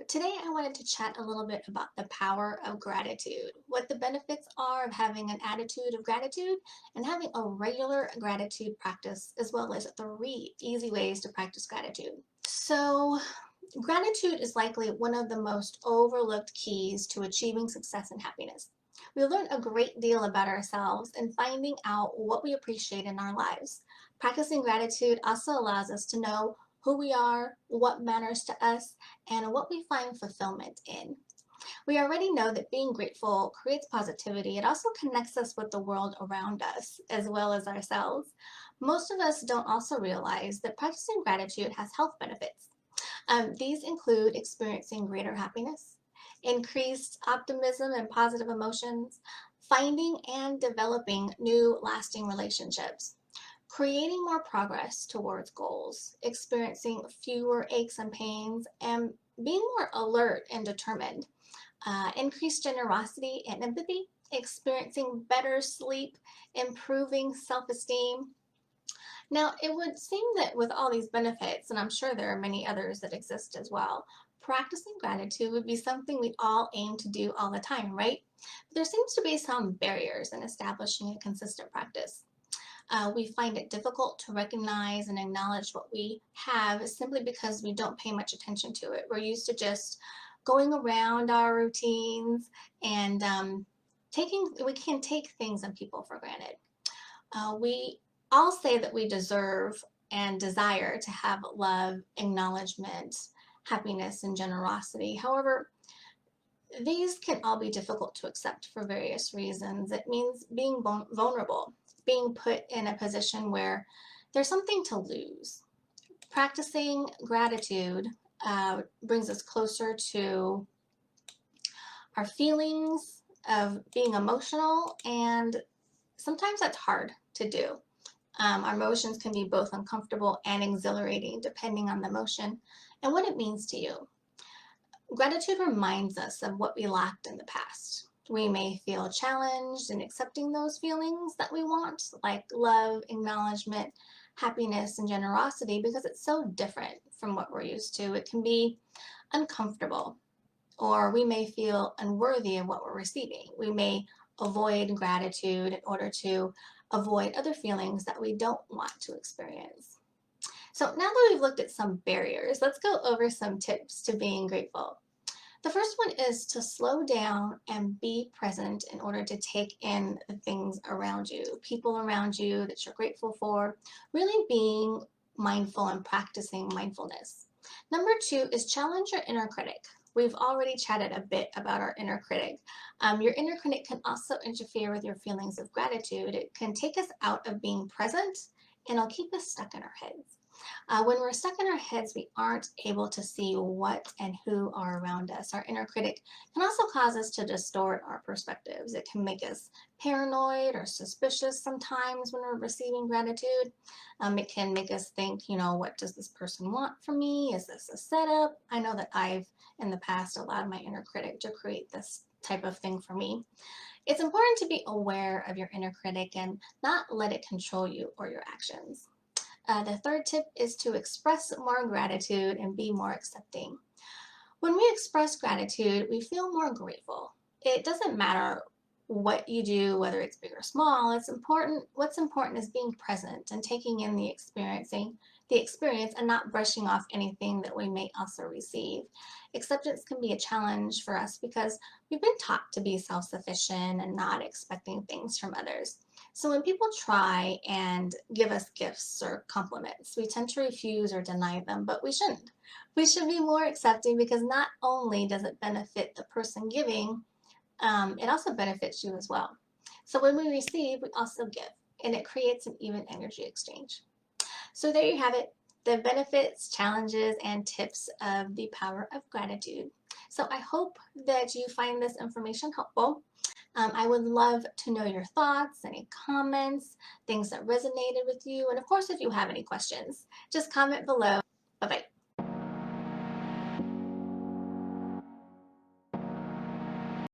Today I wanted to chat a little bit about the power of gratitude, what the benefits are of having an attitude of gratitude and having a regular gratitude practice, as well as 3 easy ways to practice gratitude. So, gratitude is likely one of the most overlooked keys to achieving success and happiness. We learn a great deal about ourselves and finding out what we appreciate in our lives. Practicing gratitude also allows us to know who we are, what matters to us, and what we find fulfillment in. We already know that being grateful creates positivity. It also connects us with the world around us as well as ourselves. Most of us don't also realize that practicing gratitude has health benefits. These include experiencing greater happiness, increased optimism and positive emotions, finding and developing new lasting relationships, creating more progress towards goals, experiencing fewer aches and pains, and being more alert and determined, increased generosity and empathy, experiencing better sleep, improving self esteem. Now, it would seem that with all these benefits, and I'm sure there are many others that exist as well, practicing gratitude would be something we all aim to do all the time, right? But there seems to be some barriers in establishing a consistent practice. We find it difficult to recognize and acknowledge what we have simply because we don't pay much attention to it. We're used to just going around our routines and we can take things and people for granted. We all say that we deserve and desire to have love, acknowledgement, happiness, and generosity. However, these can all be difficult to accept for various reasons. It means being vulnerable, being put in a position where there's something to lose. Practicing gratitude brings us closer to our feelings of being emotional, and sometimes that's hard to do. Our emotions can be both uncomfortable and exhilarating depending on the emotion and what it means to you. Gratitude reminds us of what we lacked in the past. We may feel challenged in accepting those feelings that we want, like love, acknowledgement, happiness, and generosity, because it's so different from what we're used to. It can be uncomfortable, or we may feel unworthy of what we're receiving. We may avoid gratitude in order to avoid other feelings that we don't want to experience. So now that we've looked at some barriers, let's go over some tips to being grateful. The first one is to slow down and be present in order to take in the things around you, people around you that you're grateful for, really being mindful and practicing mindfulness. Number 2 is challenge your inner critic. We've already chatted a bit about our inner critic. Your inner critic can also interfere with your feelings of gratitude. It can take us out of being present and it'll keep us stuck in our heads. When we're stuck in our heads, we aren't able to see what and who are around us. Our inner critic can also cause us to distort our perspectives. It can make us paranoid or suspicious sometimes when we're receiving gratitude. It can make us think, what does this person want from me? Is this a setup? I know that I've, in the past, allowed my inner critic to create this type of thing for me. It's important to be aware of your inner critic and not let it control you or your actions. The third tip is to express more gratitude and be more accepting. When we express gratitude, we feel more grateful. It doesn't matter what you do, whether it's big or small. What's important is being present and taking in the experience and not brushing off anything that we may also receive. Acceptance can be a challenge for us because we've been taught to be self-sufficient and not expecting things from others. So when people try and give us gifts or compliments, we tend to refuse or deny them, but we shouldn't. We should be more accepting because not only does it benefit the person giving, it also benefits you as well. So when we receive, we also give, and it creates an even energy exchange. So there you have it, the benefits, challenges, and tips of the power of gratitude. So I hope that you find this information helpful. I would love to know your thoughts, any comments, things that resonated with you, and of course, if you have any questions, just comment below. Bye-bye.